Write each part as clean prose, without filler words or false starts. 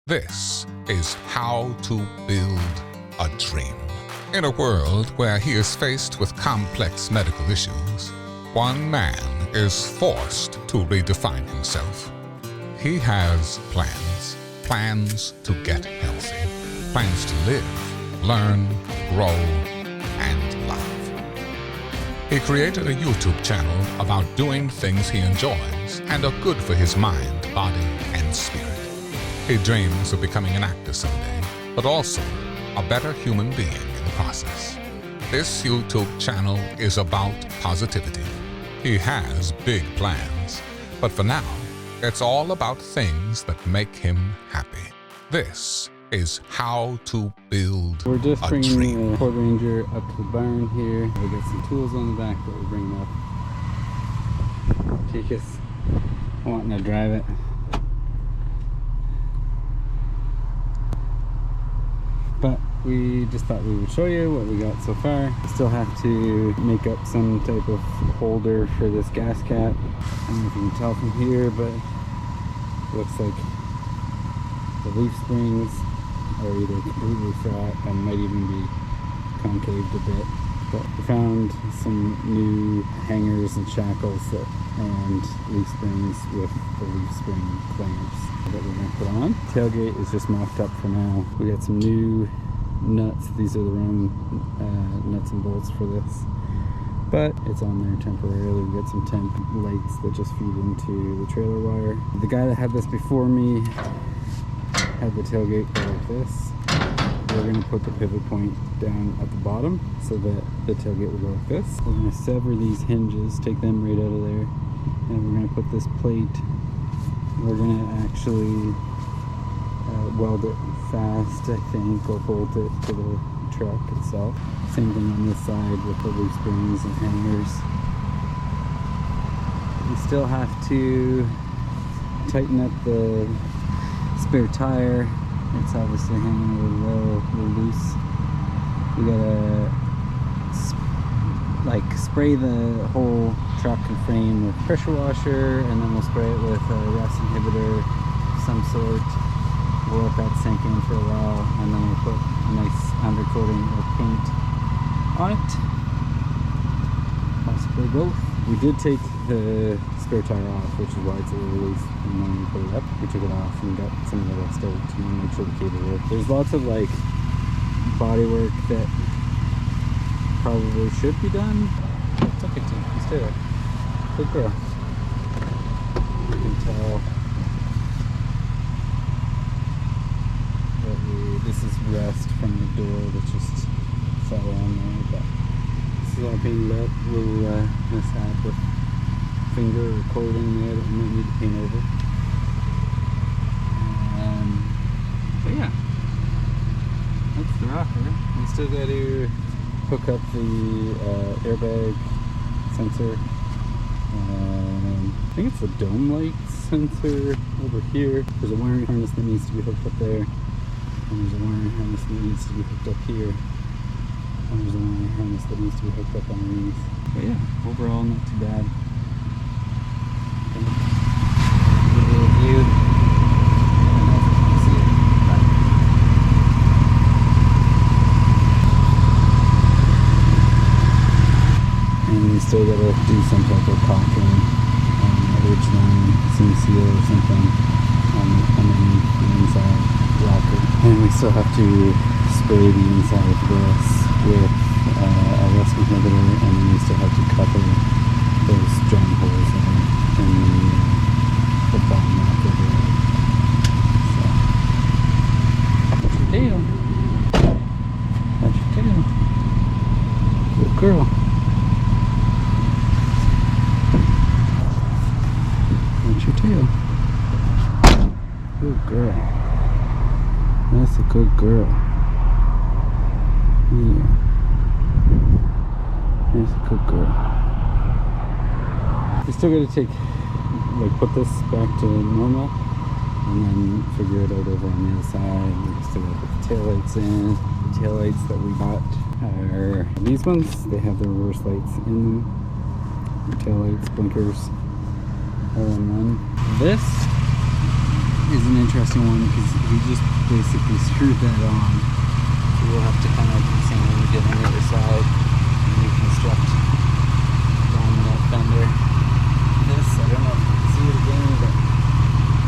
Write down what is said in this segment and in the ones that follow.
This is how to build a dream. In a world where he is faced with complex medical issues, one man is forced to redefine himself. He has plans to get healthy, plans to live, learn, grow, and love. He created a YouTube channel about doing things he enjoys and are good for his mind, body, and spirit. He dreams of becoming an actor someday, but also a better human being in the process. This YouTube channel is about positivity. He has big plans, but for now, it's all about things that make him happy. This is how to build We're just a bringing dream. the Ford Ranger up to the barn here. We got some tools on the back that we're bringing up. Tikka's wanting to drive it. But we just thought we would show you what we got so far. We still have to make up some type of holder for this gas cap. I don't know if you can tell from here, but it looks like the leaf springs are either completely flat and might even be concaved a bit. But we found some new hangers and shackles and leaf springs with the leaf spring clamps that we're going to put on. Tailgate is just mocked up for now. We got some new nuts. These are the wrong nuts and bolts for this, but it's on there temporarily. We got some temp lights that just feed into the trailer wire. The guy that had this before me had the tailgate go like this. We're going to put the pivot point down at the bottom so that the tailgate will go like this. We're going to sever these hinges, take them right out of there, and we're going to put this plate. We're going to actually weld it fast, I think, or bolt it to the truck itself. Same thing on this side with the leaf springs and hangers. We still have to tighten up the spare tire. It's obviously hanging a little loose. We gotta spray the whole truck and frame with pressure washer, and then we'll spray it with a rust inhibitor of some sort. We'll let that sink in for a while, and then we'll put a nice undercoating of paint on it. Possibly both. We did take the spare tire off, which is why it's a little loose, and when we put it up, we took it off and got some of the rust out to make sure the cable worked. There's lots of body work that probably should be done. It's okay, Tim. Stay there. Good girl. You can tell that this is rust from the door that just fell on there, but this is all painted up. We'll mishap with finger or coating there that we might need to paint over. But yeah, that's the rocker. We still got to hook up the airbag sensor. I think it's a dome light sensor over here. There's a wiring harness that needs to be hooked up there, and there's a wiring harness that needs to be hooked up here, and there's a wiring harness that needs to be hooked up underneath. But yeah, overall not too bad. And we still gotta do some type of caulking on the H-line, seam seal or something underneath the inside rocker. And we still have to spray the inside of this with a rust inhibitor, and then we still have to cover those joint holes there in the bottom rocker there. So, that's your tail. That's your tail. Good girl. That's your tail. Good girl. That's a good girl. Yeah. That's a good girl. We still gotta put this back to normal and then figure it out over on the other side. We still gotta put the taillights in. The taillights that we got are these ones. They have the reverse lights in them. The taillights, blinkers, all in one. This is an interesting one because we just basically screwed that on. So we'll have to kind of do the same thing we did on the other side and reconstruct on that fender. This, I don't know if you can see it again, but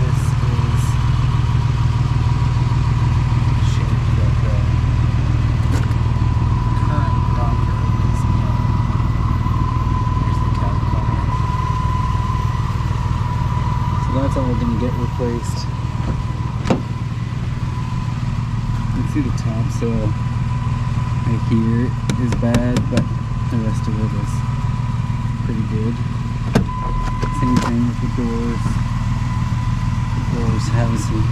this is shaped like the current rocker is in. Here's the cab corner. So that's all going to get replaced. You can see the topsail right here is bad, but the rest of it is pretty good. Same thing with the doors. The doors have some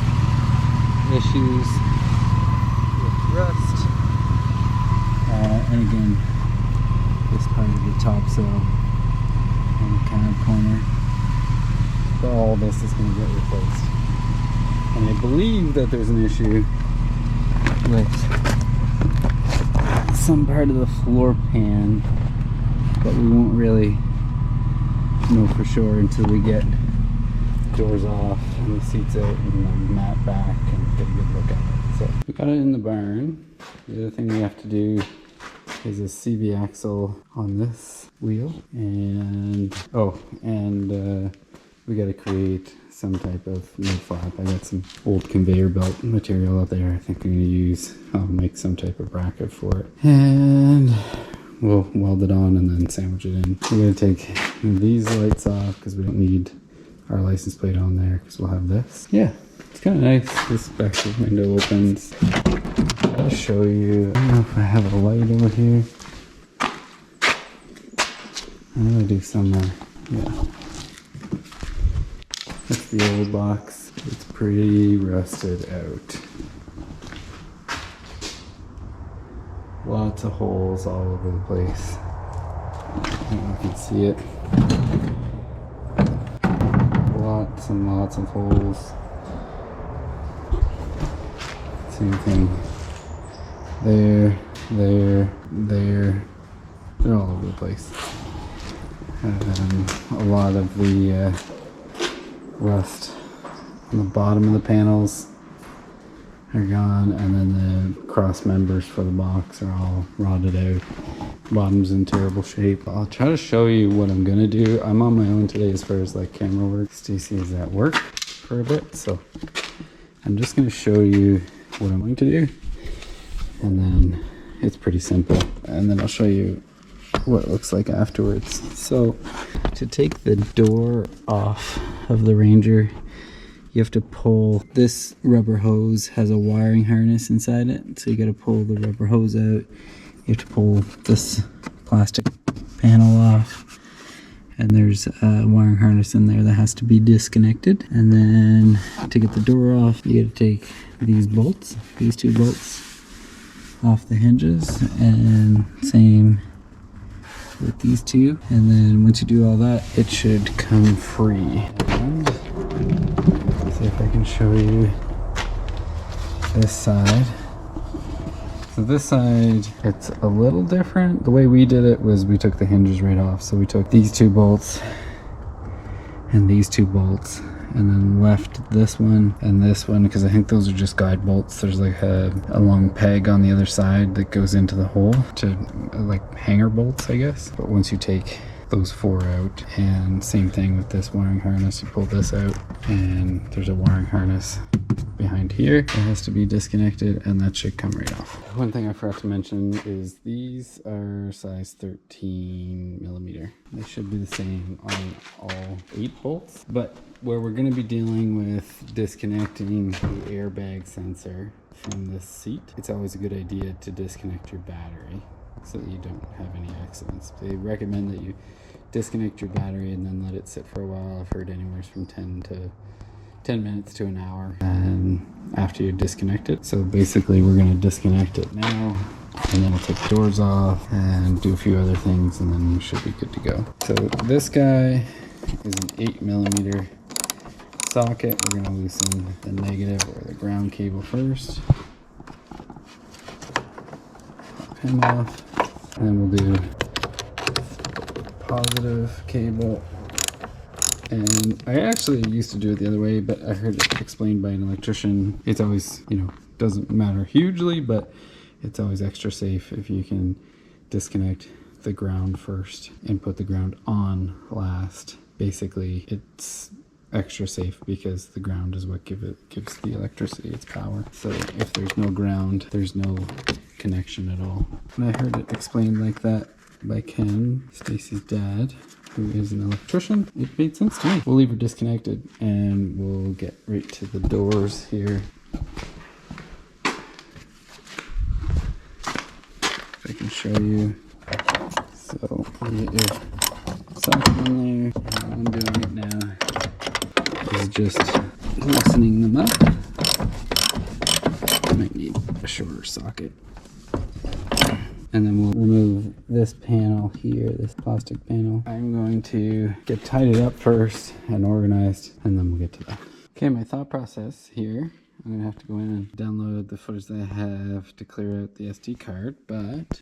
issues with rust. And again, this part of the topsail on the cab corner. But all this is going to get replaced. And I believe that there's an issue with some part of the floor pan, but we won't really know for sure until we get doors off and the seats out and the mat back and get a good look at it. So we got it in the barn. The other thing we have to do is a CV axle on this wheel, and we got to create some type of mid flap. I got some old conveyor belt material out there. I think I'm going to use, I'll make some type of bracket for it. And we'll weld it on and then sandwich it in. We're going to take these lights off because we don't need our license plate on there because we'll have this. Yeah, it's kind of nice. This back window opens. I'll show you. I don't know if I have a light over here. I'm going to do somewhere. Yeah. That's the old box. It's pretty rusted out. Lots of holes all over the place. I don't know if you can see it. Lots and lots of holes. Same thing. There. They're all over the place. A lot of the rust on the bottom of the panels are gone, and then the cross members for the box are all rotted out. Bottom's in terrible shape. I'll try to show you what I'm gonna do. I'm on my own today as far as like camera work. Stacy is at work for a bit, so I'm just gonna show you what I'm going to do, and then it's pretty simple, and then I'll show you what it looks like afterwards. So to take the door off of the Ranger, you have to pull this rubber hose. Has a wiring harness inside it, so you got to pull the rubber hose out. You have to pull this plastic panel off, and there's a wiring harness in there that has to be disconnected. And then to get the door off, you got to take these bolts, these two bolts, off the hinges, and same with these two. And then once you do all that, it should come free. And see if I can show you this side. So this side, it's a little different. The way we did it was we took the hinges right off. So we took these two bolts and these two bolts, and then left this one and this one, because I think those are just guide bolts. There's like a long peg on the other side that goes into the hole to like hanger bolts, I guess. But once you take those four out, and same thing with this wiring harness, you pull this out and there's a wiring harness behind here. It has to be disconnected, and that should come right off. One thing I forgot to mention is these are size 13 millimeter. They should be the same on all 8 bolts, but where we're going to be dealing with disconnecting the airbag sensor from this seat, it's always a good idea to disconnect your battery so that you don't have any accidents. They recommend that you disconnect your battery and then let it sit for a while. I've heard anywhere from 10 minutes to an hour, and after you disconnect it. So basically we're going to disconnect it now, and then we'll take the doors off and do a few other things, and then we should be good to go. So this guy is an 8 millimeter socket. We're going to loosen the negative or the ground cable first. Pop him off, and then we'll do positive cable And I actually used to do it the other way, but I heard it explained by an electrician. It's always, you know, doesn't matter hugely, but it's always extra safe if you can disconnect the ground first and put the ground on last. Basically, it's extra safe because the ground is what gives the electricity its power. So if there's no ground, there's no connection at all. And I heard it explained like that by Ken, Stacy's dad, who is an electrician. It made sense to me. We'll leave her disconnected and we'll get right to the doors here. If I can show you. So you get your socket in there. And what I'm doing right now is just loosening them up. I might need a shorter socket. And then we'll remove this panel here, this plastic panel. I'm going to get tidied up first and organized, and then we'll get to that. Okay, my thought process here. I'm gonna have to go in and download the footage that I have to clear out the SD card, but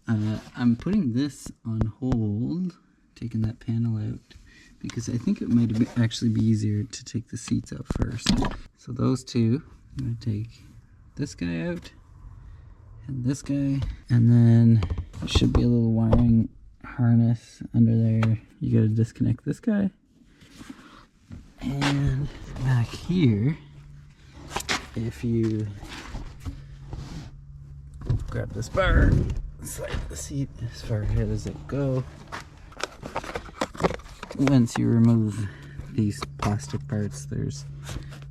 I'm putting this on hold, taking that panel out, because I think it might actually be easier to take the seats out first. So those two, I'm gonna take this guy out, and this guy, and then there should be a little wiring harness under there. You gotta disconnect this guy. And back here, if you grab this bar, slide the seat as far ahead as it go. Once you remove these plastic parts, there's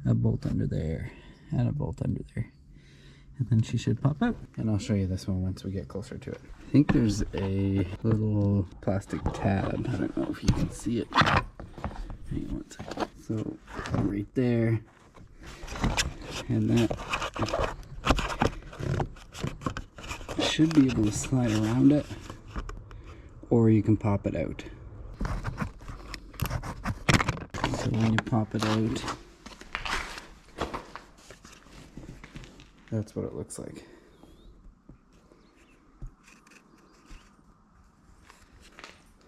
a bolt under there and a bolt under there. And then she should pop out. And I'll show you this one once we get closer to it. I think there's a little plastic tab. I don't know if you can see it. Hang on one second. So right there. And that should be able to slide around it. Or you can pop it out. So when you pop it out, that's what it looks like.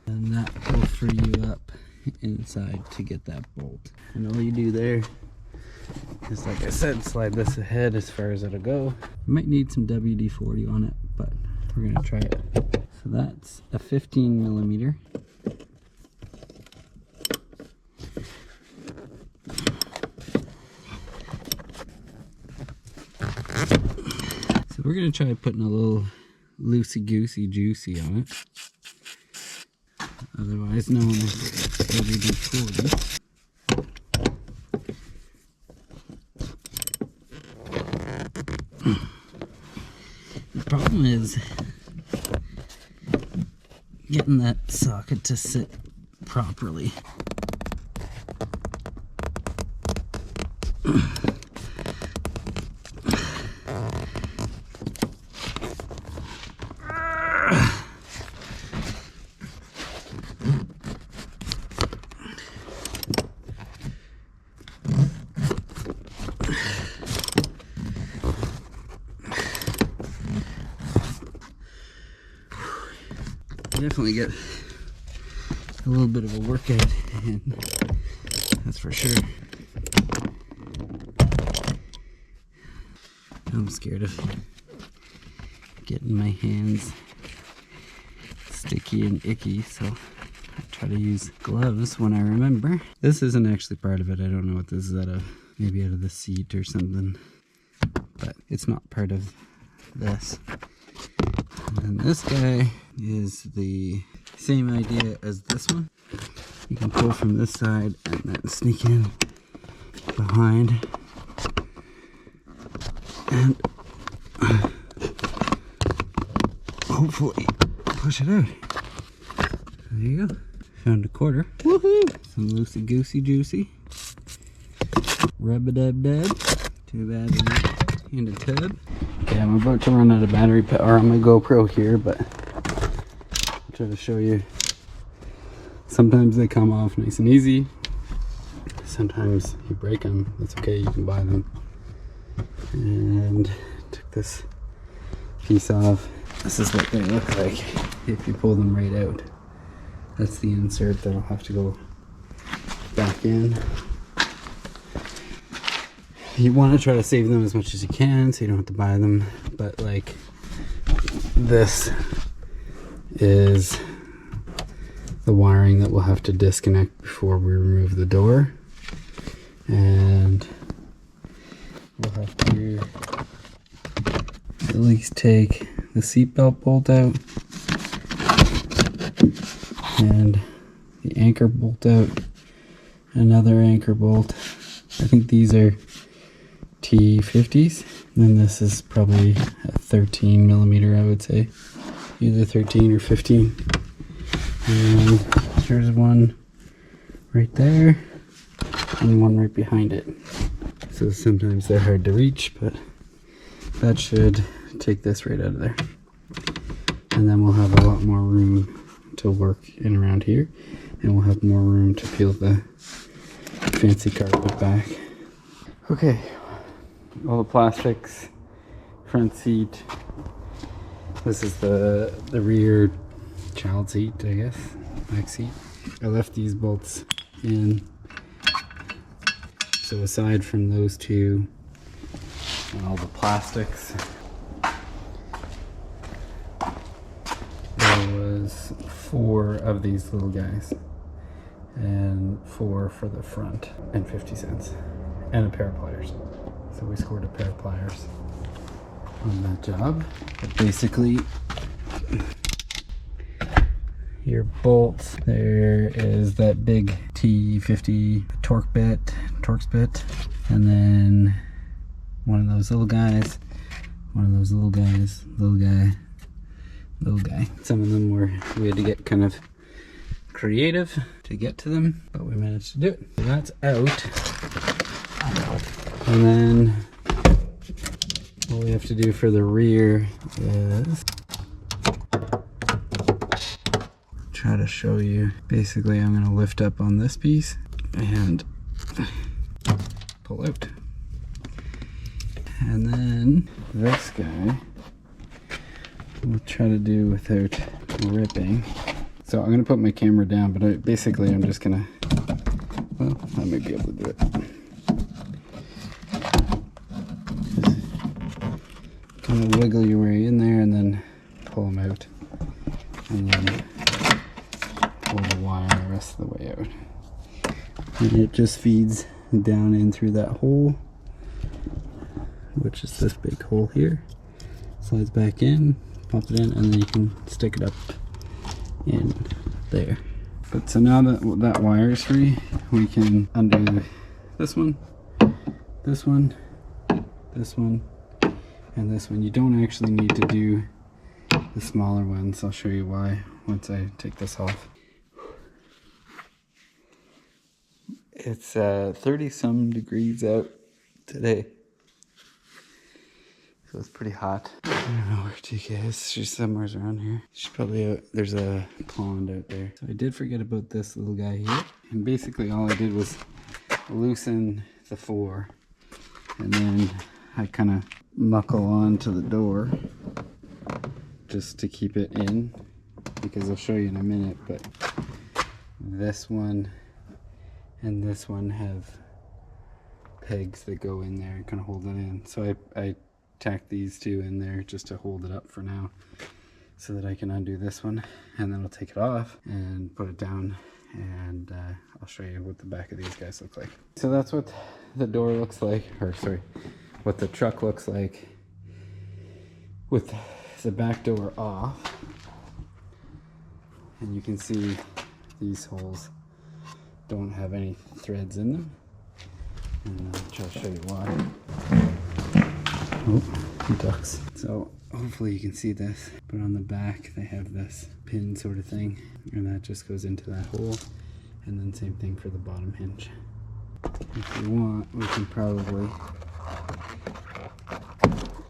And that will free you up inside to get that bolt. And all you do there is, like I said, slide this ahead as far as it'll go. You might need some WD-40 on it, but we're gonna try it. So that's a 15 millimeter. So we're gonna try putting a little loosey-goosey juicy on it, otherwise known as WD-40. The problem is getting that socket to sit properly. Definitely get a little bit of a workout in, that's for sure. I'm scared of getting my hands sticky and icky, so I try to use gloves when I remember. This isn't actually part of it. I don't know what this is out of, maybe out of the seat or something, but it's not part of this. And this guy is the same idea as this one. You can pull from this side and then sneak in behind and hopefully push it out. There you go. Found a quarter. Woohoo! Some loosey-goosey juicy. Rub-a-dub-dub. Too bad we're not in a tub. Okay, I'm about to run out of battery power on my GoPro here, but I'll try to show you. Sometimes they come off nice and easy. Sometimes you break them. That's okay, you can buy them. And took this piece off. This is what they look like if you pull them right out. That's the insert that'll have to go back in. You want to try to save them as much as you can so you don't have to buy them, but like this is the wiring that we'll have to disconnect before we remove the door, and we'll have to at least take the seatbelt bolt out and the anchor bolt out, another anchor bolt. I think these are T50s, and this is probably a 13 millimeter, I would say, either 13 or 15. And there's one right there and one right behind it. So sometimes they're hard to reach, but that should take this right out of there. And then we'll have a lot more room to work in around here, and we'll have more room to peel the fancy carpet back. Okay, all the plastics, front seat. This is the rear child seat, I guess, back seat. I left these bolts in. So aside from those two and all the plastics, there was 4 of these little guys, and 4 for the front, and 50 cents, and a pair of pliers. So we scored a pair of pliers on that job. But basically, your bolts, there is that big T50 Torx bit, and then one of those little guys, one of those little guys, little guy. Some of them we had to get kind of creative to get to them, but we managed to do it. So that's out. And then what we have to do for the rear is try to show you. Basically, I'm going to lift up on this piece and pull out. And then this guy we'll try to do without ripping. So I'm going to put my camera down, but I'm just going to, well, I might be able to do it. Just kind of wiggle your way in there and then pull them out. And then pull the wire the rest of the way out. And it just feeds down in through that hole, which is this big hole here. Slides back in, pop it in, and then you can stick it up in there. But so now that that wire is free, we can undo this one, this one, this one, and this one. You don't actually need to do the smaller ones. I'll show you why once I take this off. It's 30 some degrees out today, so it's pretty hot. I don't know where Tikka is. She's somewhere around here. She's probably out. There's a pond out there. So I did forget about this little guy here, and basically all I did was loosen the 4, and then I kind of muckle onto the door just to keep it in, because I'll show you in a minute. But this one and this one have pegs that go in there and kind of hold it in. So I tack these 2 in there just to hold it up for now, so that I can undo this one, and then I'll take it off and put it down, and I'll show you what the back of these guys look like. So that's what the door looks like, or sorry, what the truck looks like with the back door off. And you can see these holes don't have any threads in them, and I'll show you why. Oh, he ducks. So hopefully you can see this, but on the back they have this pin sort of thing, and that just goes into that hole, and then same thing for the bottom hinge. If you want, we can probably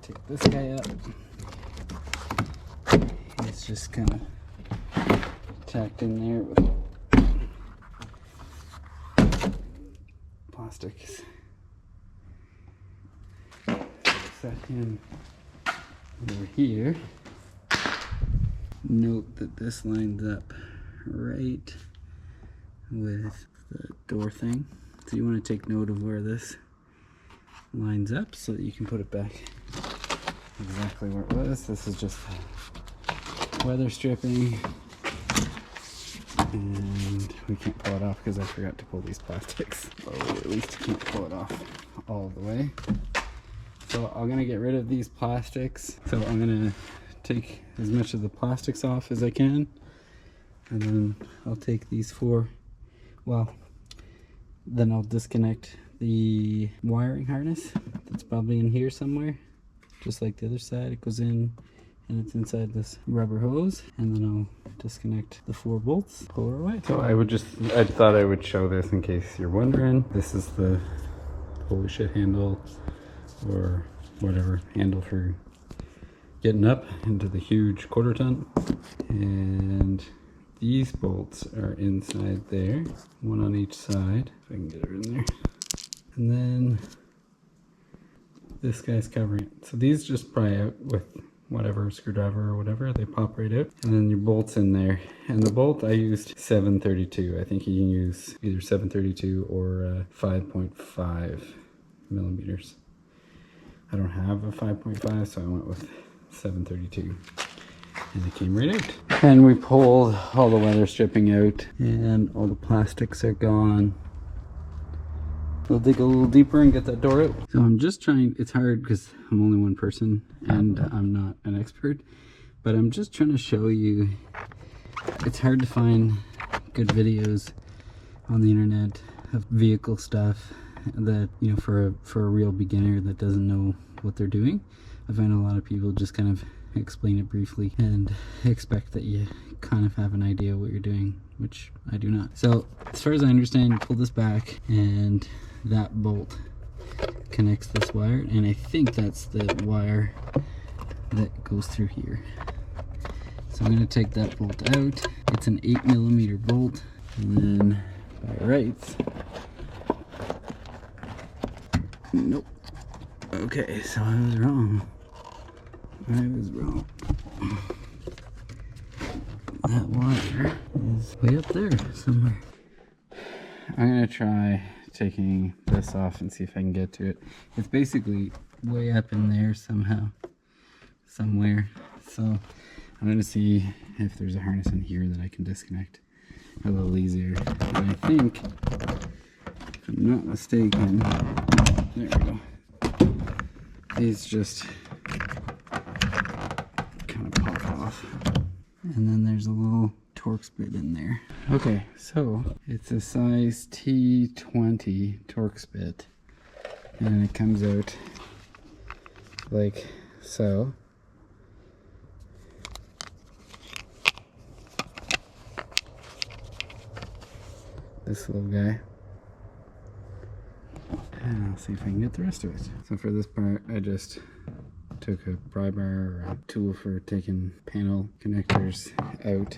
take this guy up. It's just kind of tacked in there with plastics. Set him over here. Note that this lines up right with the door thing. So you want to take note of where this lines up so that you can put it back exactly where it was. This is just weather stripping, and we can't pull it off because I forgot to pull these plastics. Or we at least can't pull it off all the way. So I'm gonna get rid of these plastics. So I'm gonna take as much of the plastics off as I can, and then I'll take these four, well, then I'll disconnect the wiring harness that's probably in here somewhere, just like the other side. It goes in and it's inside this rubber hose, and then I'll disconnect the 4 bolts, pull her away. So I thought I would show this in case you're wondering. This is the holy shit handle, or whatever handle for getting up into the huge 1/4 ton, and these bolts are inside there, one on each side, if I can get her in there. And then this guy's covering it. So these just pry out with whatever screwdriver or whatever, they pop right out. And then your bolt's in there. And the bolt, I used 732. I think you can use either 732 or 5.5 millimeters. I don't have a 5.5, so I went with 732. And it came right out. And we pulled all the weather stripping out, and all the plastics are gone. We'll dig a little deeper and get that door out. So I'm just trying, it's hard because I'm only one person and I'm not an expert, but I'm just trying to show you, it's hard to find good videos on the internet of vehicle stuff that, you know, for a real beginner that doesn't know what they're doing. I find a lot of people just kind of explain it briefly and expect that you kind of have an idea what you're doing, which I do not. So as far as I understand, you pull this back and that bolt connects this wire, and I think that's the wire that goes through here. So I'm going to take that bolt out. It's an 8 millimeter bolt, and then by rights, nope. Okay, so I was wrong. That wire is way up there somewhere. I'm gonna try taking this off and see if I can get to it. It's basically way up in there somewhere. So I'm gonna see if there's a harness in here that I can disconnect a little easier. And I think, if I'm not mistaken, there we go. These just kind of pop off. And then there's a little Torx bit in there. Okay, so it's a size T20 Torx bit, and it comes out like so. This little guy. And I'll see if I can get the rest of it. So for this part, I just took a pry bar or a tool for taking panel connectors out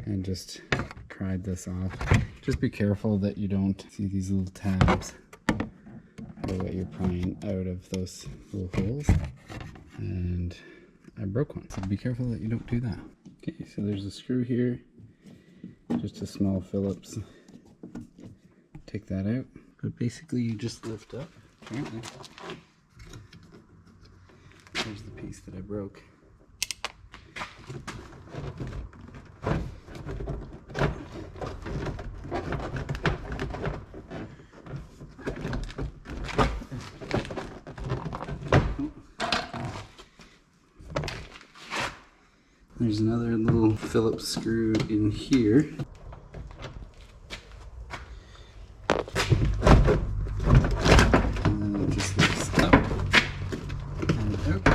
and just pried this off. Just be careful that you don't see these little tabs or what you're prying out of those little holes. And I broke one, so be careful that you don't do that. Okay, so there's a screw here, just a small Phillips. Take that out. But basically you just lift up, apparently. There's the piece that I broke. There's another little Phillips screw in here. And then it just lifts up and out.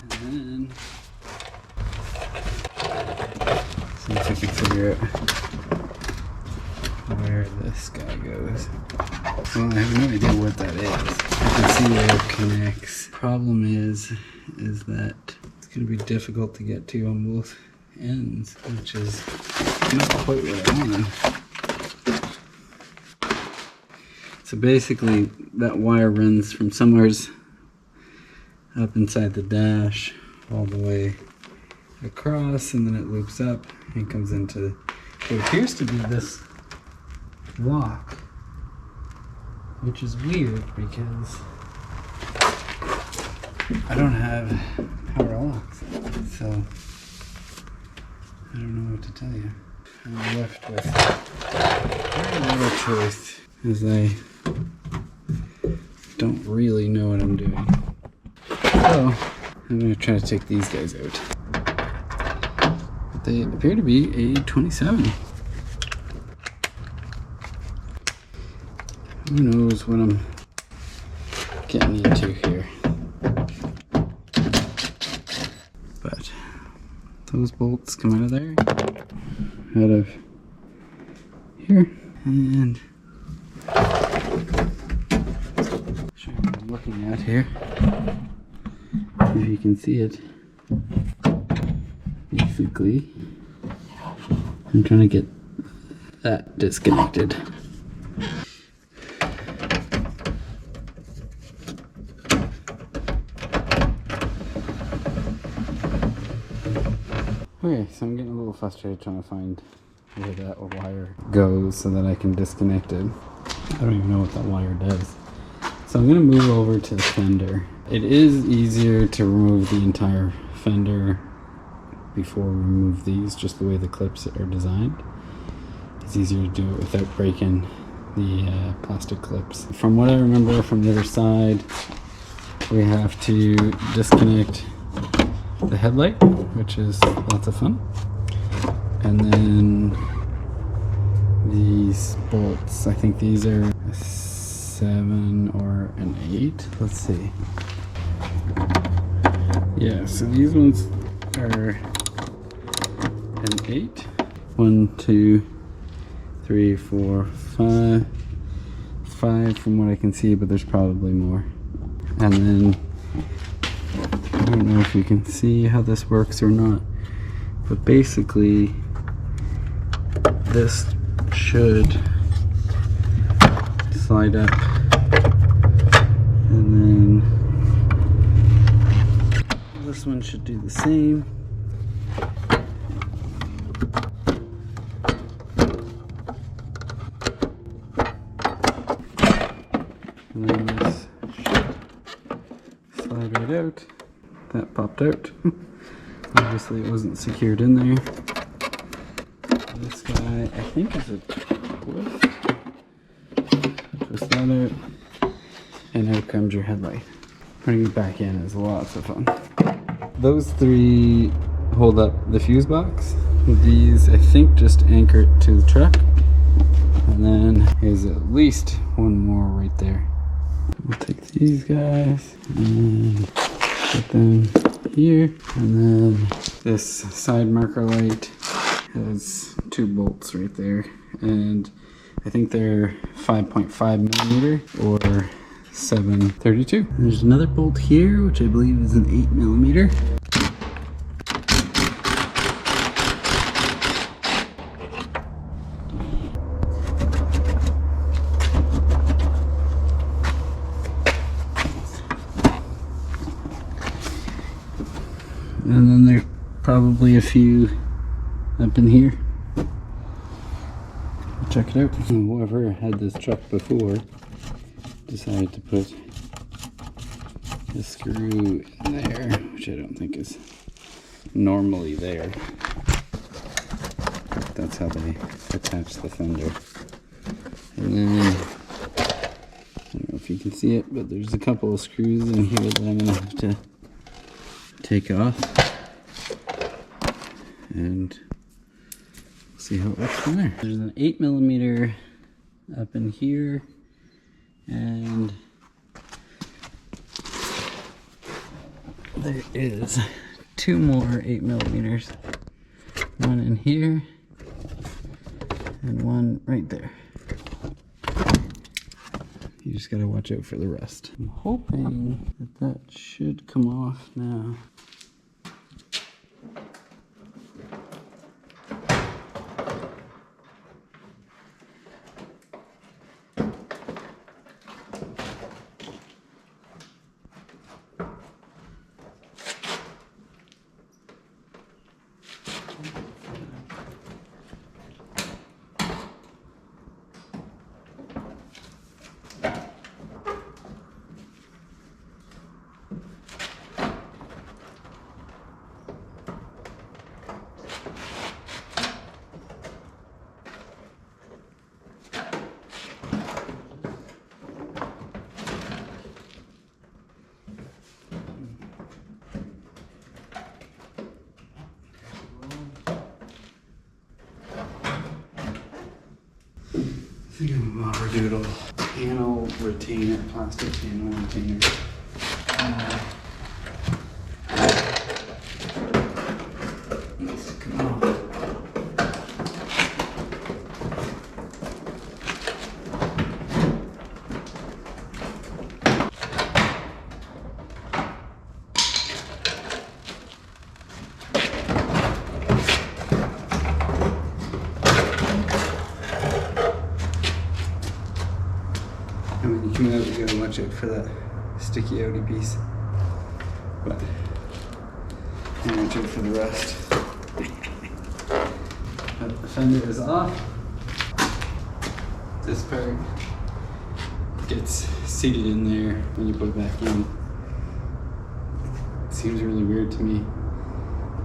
And then, see if I can figure out where this guy goes. Well, I have no idea what that is. I can see where it connects. Problem is that it's going to be difficult to get to on both ends, which is not quite what I wanted. So basically, that wire runs from somewhere's up inside the dash all the way across, and then it loops up and comes into what appears to be this lock, which is weird because I don't have power locks, so I don't know what to tell you. I'm left with very little choice as I don't really know what I'm doing. So I'm going to try to take these guys out. But they appear to be a 27. Who knows what I'm getting into here. But those bolts come out of there, out of here, and show you what I'm looking at here. If you can see it, basically, I'm trying to get that disconnected. Okay, so I'm getting a little frustrated trying to find where that wire goes so that I can disconnect it. I don't even know what that wire does. So I'm going to move over to the fender. It is easier to remove the entire fender before we remove these, just the way the clips are designed. It's easier to do it without breaking the plastic clips. From what I remember from the other side, we have to disconnect the headlight, which is lots of fun. And then these bolts, I think these are a 7 or an 8. Let's see. Yeah, so these ones are an 8. 1, 2, 3, 4, 5. 5 from what I can see, but there's probably more. And then I don't know if you can see how this works or not, but basically this should slide up, and then this one should do the same. And then this should slide right out. That popped out. Obviously it wasn't secured in there. This guy, I think, is a twist. Twist that out, and out comes your headlight. Putting it back in is lots of fun. Those 3 hold up the fuse box. These, I think, just anchor it to the truck. And then there's at least one more right there. We'll take these guys and put them here, and then this side marker light has 2 bolts right there, and I think they're 5.5 millimeter or 732. There's another bolt here, which I believe is an 8 millimeter. And then there's probably a few up in here. Check it out. Whoever had this truck before decided to put the screw in there, which I don't think is normally there. That's how they attach the fender. And then, I don't know if you can see it, but there's a couple of screws in here that I'm going to have to take off, and see how it works from there. There's an 8 millimeter up in here, and there is 2 more 8 millimeters. One in here, and one right there. You just gotta watch out for the rest. I'm hoping that that should come off now. think I'm a Doodle panel retainer, plastic panel retainer. Needs to come off. And when you come out, you gotta watch out for that sticky outy piece. But and watch out for the rest. But the fender is off. This part gets seated in there when you put it back in. It seems really weird to me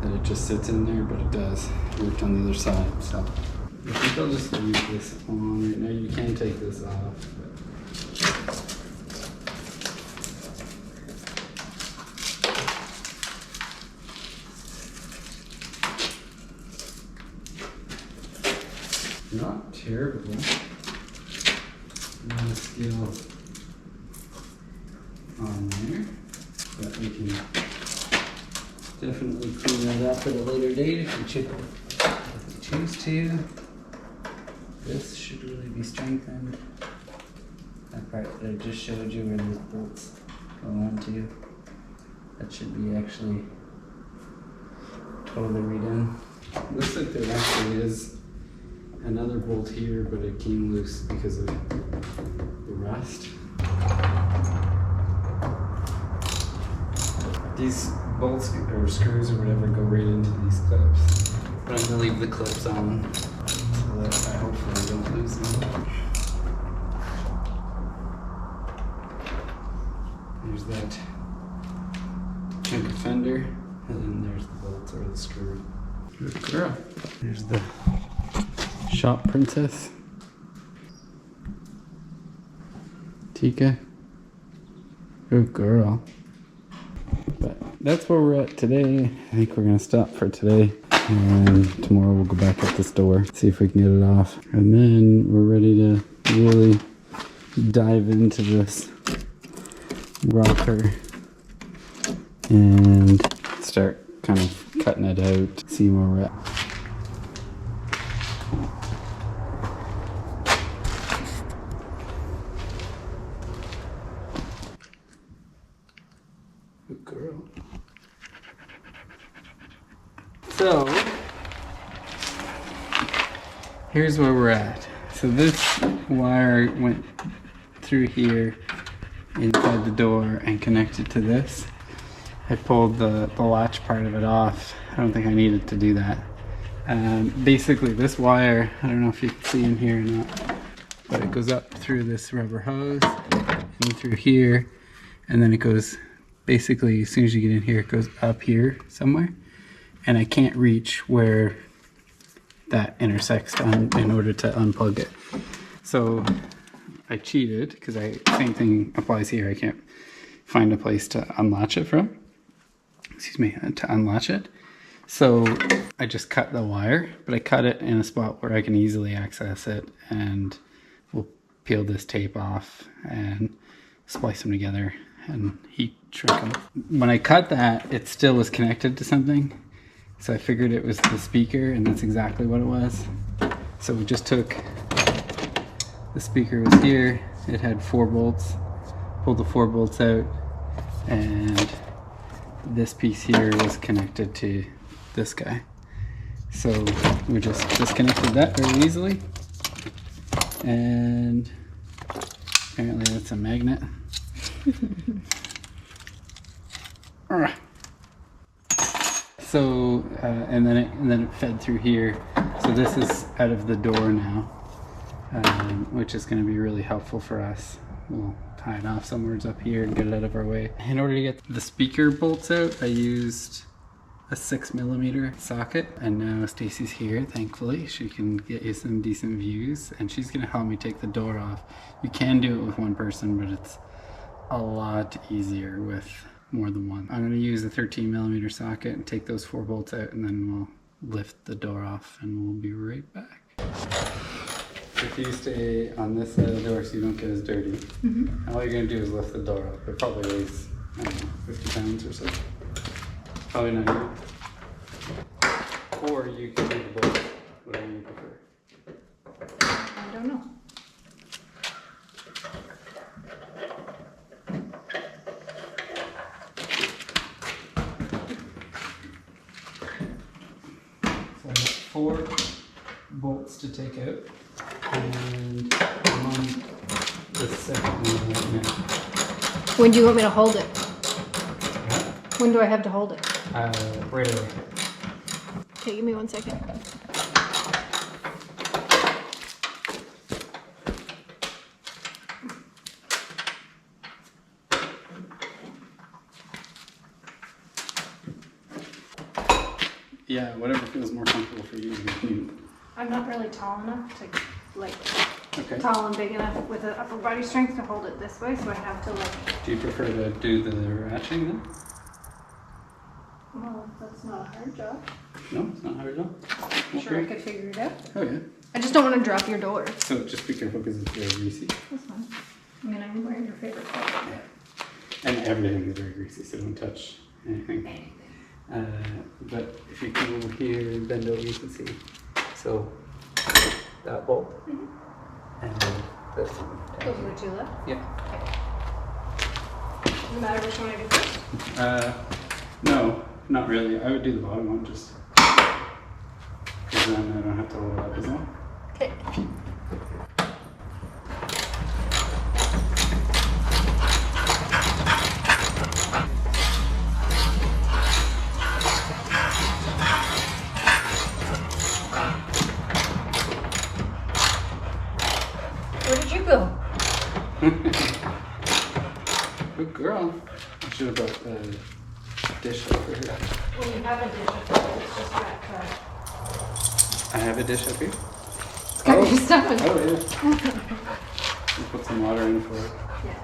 that it just sits in there, but it does. It worked on the other side, so I think I'll just leave this on right now. You can take this off. But not terrible. Not a skill on there, but we can definitely clean that up at a later date if we choose to. This should really be strengthened. That part that I just showed you where those bolts go onto, that should be actually totally redone. Looks like there actually is another bolt here, but it came loose because of the rust. These bolts or screws or whatever go right into these clips, but I'm gonna leave the clips on so that I hopefully don't lose them. There's that chunk of fender, and then there's the bolts or the screw. Good girl. There's the shop princess. Tikka. Good girl. But that's where we're at today. I think we're gonna stop for today. And tomorrow we'll go back at the store, see if we can get it off. And then we're ready to really dive into this rocker and start kind of cutting it out, see where we're at. Good girl. So, here's where we're at. So this wire went through here inside the door and connected to this. I pulled the latch part of it off. I don't think I needed to do that. Basically this wire, I don't know if you can see in here or not, but it goes up through this rubber hose and through here, and then it goes, basically as soon as you get in here, it goes up here somewhere, and I can't reach where that intersects in order to unplug it. So I cheated, because same thing applies here. I can't find a place to unlatch it from. Excuse me, to unlatch it. So I just cut the wire, but I cut it in a spot where I can easily access it, and we'll peel this tape off and splice them together and heat shrink them. When I cut that, it still was connected to something. So I figured it was the speaker, and that's exactly what it was. So we just took, the speaker was here, it had 4 bolts, pulled the 4 bolts out, and this piece here was connected to this guy. So we just disconnected that very easily, and apparently that's a magnet. So and then it fed through here. So this is out of the door now, which is going to be really helpful for us. We'll tie it off somewhere up here and get it out of our way. In order to get the speaker bolts out, I used a 6mm socket, and now Stacy's here, thankfully. She can get you some decent views, and she's going to help me take the door off. You can do it with one person, but it's a lot easier with more than one. I'm going to use a 13mm socket and take those 4 bolts out, and then we'll lift the door off, and we'll be right back. if you stay on this side of the door so you don't get as dirty, and all you're going to do is lift the door up. It probably weighs, I don't know, 50 pounds or so. Probably not even. Or you can do the bolt, whatever you prefer. I don't know. So I got 4 bolts to take out, and I'm on the second one right now. When do you want me to hold it? When do I have to hold it? Right away. Okay, give me 1 second. Yeah, whatever feels more comfortable for you. I'm not really tall enough to, like, Okay. tall and big enough with the upper body strength to hold it this way, so I have to, like, Do you prefer to do the ratcheting then? well, that's not a hard job. No, it's not hard at all. I'm sure I could figure it out. Oh yeah. I just don't want to drop your door. So just be careful because it's very greasy. That's fine. I mean, I'm wearing your favorite color. Yeah. And everything is very greasy, so don't touch anything. But if you come over here and bend over, you can see. So that bolt and this one. Those are the 2 left? Yeah. No matter which one I do first? No, not really. I would do the bottom one just because then I don't have to load it up as well. Okay. Where did you go? Good girl. I should have brought the dish over here. Well, you have a dish of it. It's just wrapped up. I have a dish up here. It's got your stuff in it. Oh yeah. We'll put some water in for it. Yeah.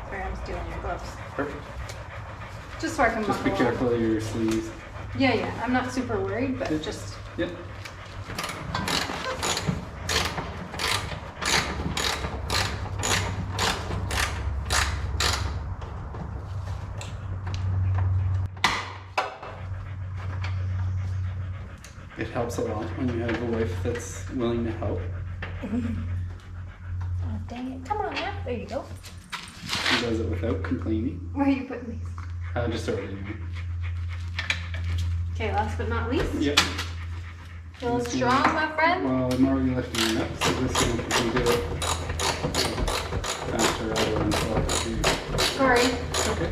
Sorry, I'm stealing your gloves. Perfect. Just so I can Just be buckle careful of your sleeves. Yeah, yeah. I'm not super worried, but just... Yep. It helps a lot when you have a wife that's willing to help. Oh, dang it. Come on now. There you go. She does it without complaining. Where are you putting these? Just throw it anyway. Okay, last but not least. Yep. Feeling strong, my friend? Well, I'm already lifting it up, so this one, if you can do it faster, rather than slow. Sorry. Okay.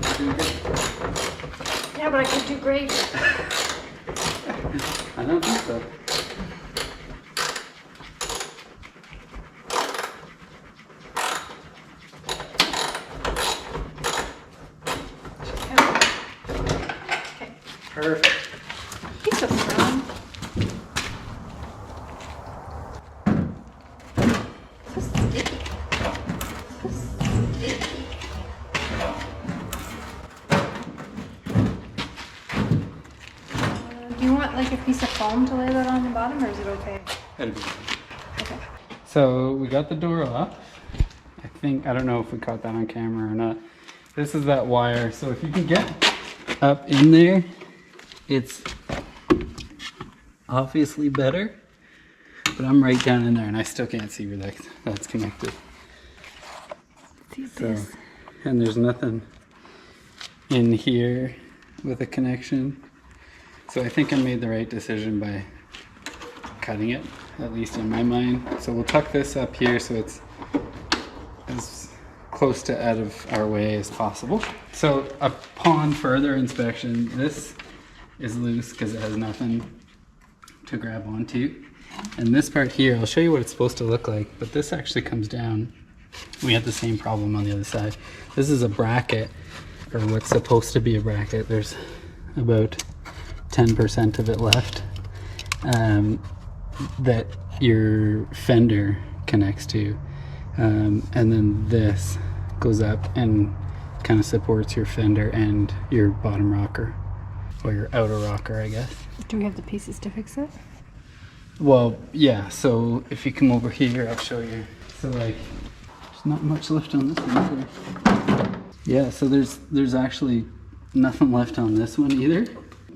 You're doing good. Yeah, but I could do great. I don't think so. Okay. Perfect. He's so strong. So sticky. So sticky. Do you want like a piece of foam to lay that on the bottom, or is it okay? That'd be good. Okay. So we got the door off. I don't know if we caught that on camera or not. This is that wire. So if you can get up in there, it's obviously better. But I'm right down in there and I still can't see where that's connected. See So, this? and there's nothing in here with a connection. So I think I made the right decision by cutting it, at least in my mind. So we'll tuck this up here so it's as close to out of our way as possible. So upon further inspection, this is loose because it has nothing to grab onto. And this part here, I'll show you what it's supposed to look like, but this actually comes down. We had the same problem on the other side. This is a bracket, or what's supposed to be a bracket. There's about 10% of it left that your fender connects to. And then this goes up and kind of supports your fender and your bottom rocker, or your outer rocker, I guess. Do we have the pieces to fix it? Well, yeah, so if you come over here, I'll show you. So like, there's not much left on this one either. Yeah, so there's actually nothing left on this one either,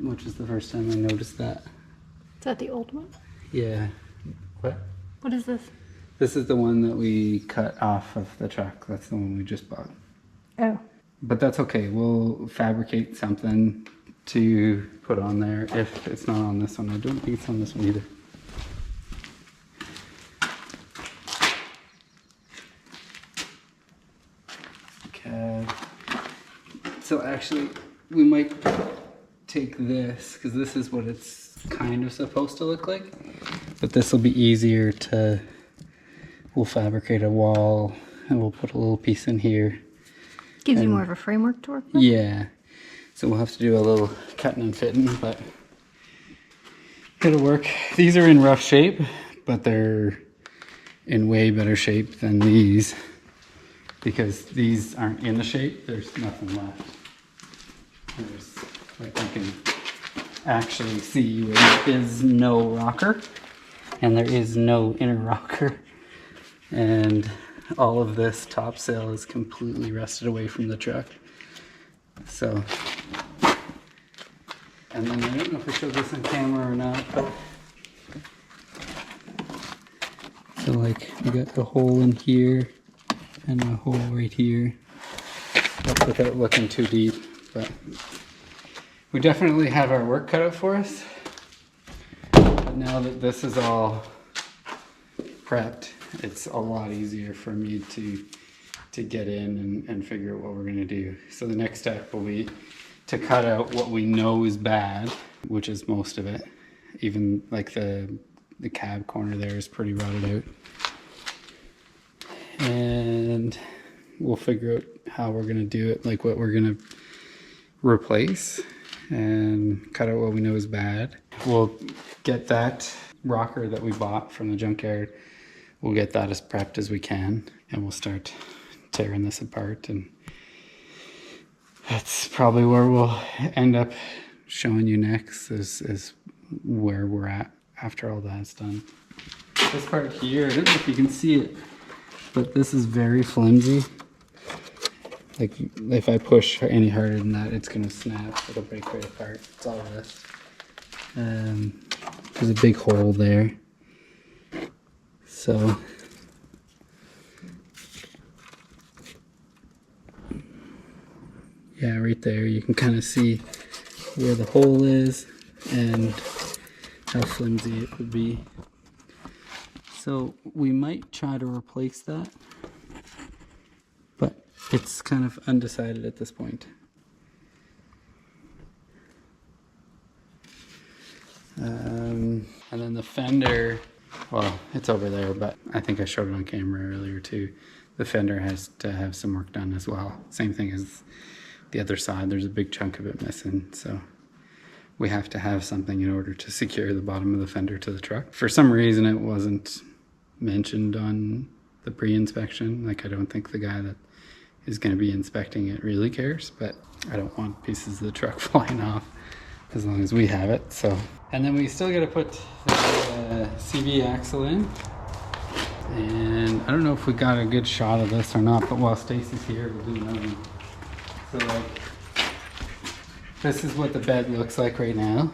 which is the first time I noticed that. Is that the old one? Yeah. What? What is this? This is the one that we cut off of the truck. That's the one we just bought. Oh. But that's okay. We'll fabricate something to put on there if it's not on this one. I don't think it's on this one either. Okay. So actually, we might take this, because this is what it's kind of supposed to look like. But this will be easier to... We'll fabricate a wall and we'll put a little piece in here. Gives you more of a framework to work with? Yeah. So we'll have to do a little cutting and fitting, but it'll work. These are in rough shape, but they're in way better shape than these, because these aren't in the shape. There's nothing left. There's, like, you can actually see there is no rocker and there is no inner rocker. And all of this topsail is completely rusted away from the truck. So, and then I don't know if I showed this on camera or not, but so like we got a hole in here and a hole right here. That's without looking too deep, but we definitely have our work cut out for us. But now that this is all prepped, it's a lot easier for me to get in and figure out what we're going to do. So the next step will be to cut out what we know is bad, which is most of it. Even like the cab corner there is pretty rotted out. And we'll figure out how we're going to do it, like what we're going to replace, and cut out what we know is bad. We'll get that rocker that we bought from the junkyard. We'll get that as prepped as we can, and we'll start tearing this apart, and that's probably where we'll end up showing you next, is where we're at after all that's done. This part here, I don't know if you can see it, but this is very flimsy. Like if I push any harder than that, it's gonna snap. It'll break right apart. It's all this. There's a big hole there. So yeah, right there you can kind of see where the hole is and how flimsy it would be. So we might try to replace that, but it's kind of undecided at this point. And then the fender, well, it's over there, but I think I showed it on camera earlier too. The fender has to have some work done as well. Same thing as the other side. There's a big chunk of it missing, so we have to have something in order to secure the bottom of the fender to the truck. For some reason, it wasn't mentioned on the pre-inspection. Like, I don't think the guy that is going to be inspecting it really cares, but I don't want pieces of the truck flying off as long as we have it. So, and then we still got to put the CV axle in, and I don't know if we got a good shot of this or not, but while Stacy's here, we'll do another one. So like, this is what the bed looks like right now.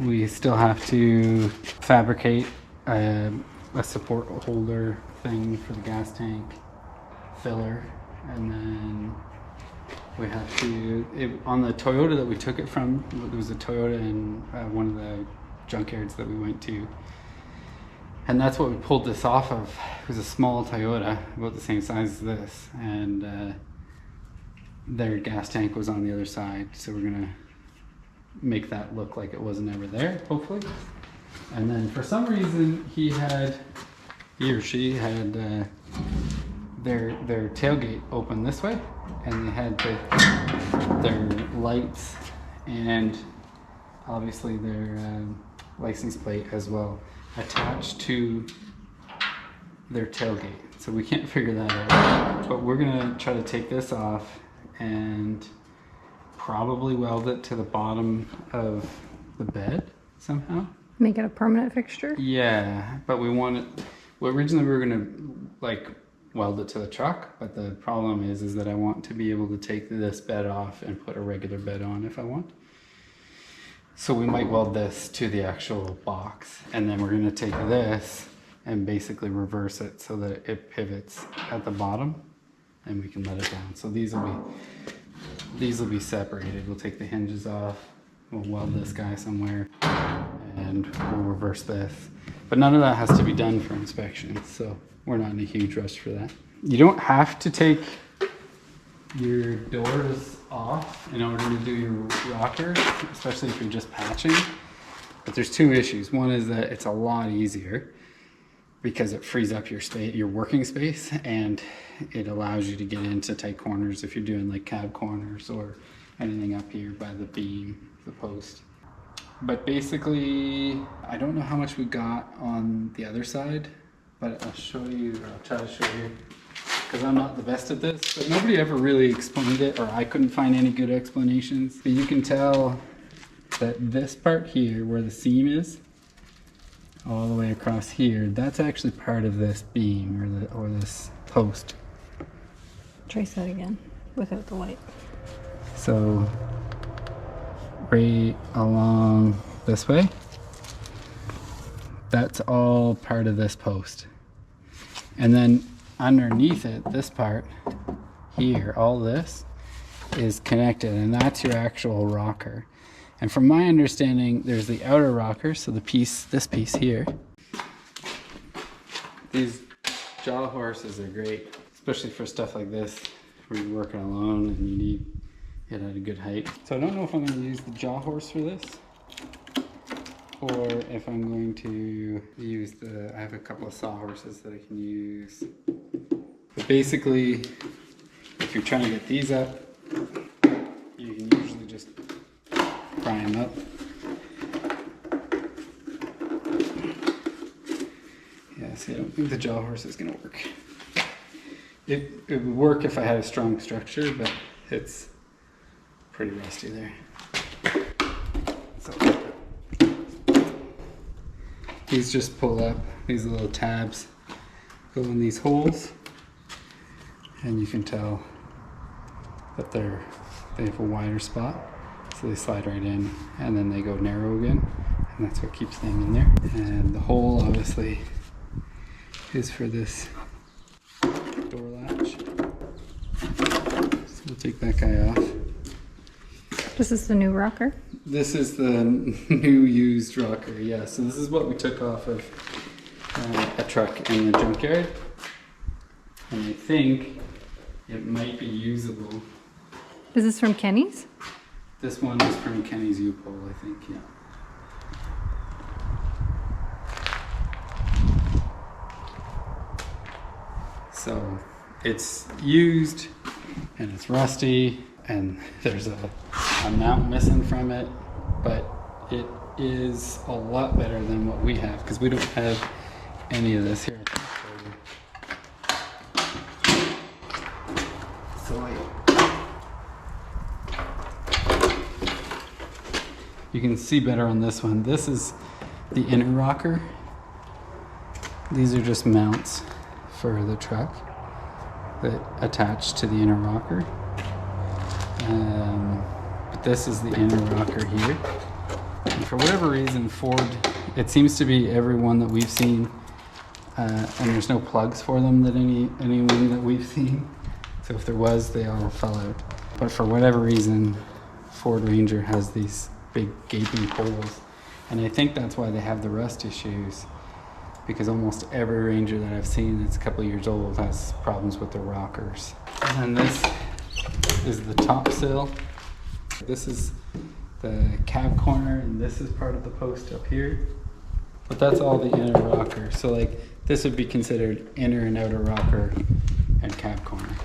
We still have to fabricate a support holder thing for the gas tank filler, and then we have to, on the Toyota that we took it from, there was a Toyota in one of the junkyards that we went to, and that's what we pulled this off of. It was a small Toyota, about the same size as this, and their gas tank was on the other side, so we're gonna make that look like it wasn't ever there, hopefully. And then for some reason he or she had their tailgate open this way, and they had their lights and obviously their license plate as well attached to their tailgate. So we can't figure that out, but we're gonna try to take this off and probably weld it to the bottom of the bed somehow. Make it a permanent fixture? Yeah, but we want it, well, originally we were gonna like weld it to the truck, but the problem is that I want to be able to take this bed off and put a regular bed on if I want. So we might weld this to the actual box, and then we're gonna take this and basically reverse it so that it pivots at the bottom and we can let it down. So these will be separated. We'll take the hinges off, we'll weld this guy somewhere, and we'll reverse this. But none of that has to be done for inspection, so we're not in a huge rush for that. You don't have to take your doors off in order to do your rocker, especially if you're just patching. But there's two issues. One is that it's a lot easier because it frees up your space, your working space, and it allows you to get into tight corners if you're doing like cab corners or anything up here by the beam, the post. But basically, I don't know how much we got on the other side, but I'll show you, or I'll try to show you, because I'm not the best at this, but nobody ever really explained it, or I couldn't find any good explanations. But you can tell that this part here, where the seam is, all the way across here, that's actually part of this beam or this post. Trace that again without the light. So right along this way, that's all part of this post. And then underneath it, this part here, all this is connected, and that's your actual rocker. And from my understanding, there's the outer rocker, so the piece, this piece here. These jaw horses are great, especially for stuff like this, where you're working alone and you need it at a good height. So I don't know if I'm going to use the jaw horse for this, or if I'm going to use I have a couple of sawhorses that I can use. But basically, if you're trying to get these up, you can usually just pry them up. Yeah, see, I don't think the jaw horse is going to work. It would work if I had a strong structure, but it's pretty rusty there. So these just pull up, these little tabs go in these holes, and you can tell that they have a wider spot. So they slide right in, and then they go narrow again, and that's what keeps them in there. And the hole obviously is for this door latch. So we'll take that guy off. This is the new rocker? This is the new used rocker, yeah. So this is what we took off of a truck in the junkyard. And I think it might be usable. Is this from Kenny's? This one is from Kenny's U-Pole, I think, yeah. So it's used and it's rusty and there's a mount missing from it, but it is a lot better than what we have because we don't have any of this here. So you can see better on this one. This is the inner rocker. These are just mounts for the truck that attach to the inner rocker. But this is the inner rocker here. And for whatever reason, Ford, it seems to be every one that we've seen, and there's no plugs for them that anyone that we've seen. So if there was, they all fell out. But for whatever reason, Ford Ranger has these big gaping holes. And I think that's why they have the rust issues, because almost every Ranger that I've seen that's a couple of years old has problems with their rockers. And this is the top sill. This is the cab corner, and this is part of the post up here. But that's all the inner rocker. So like this would be considered inner and outer rocker and cab corner.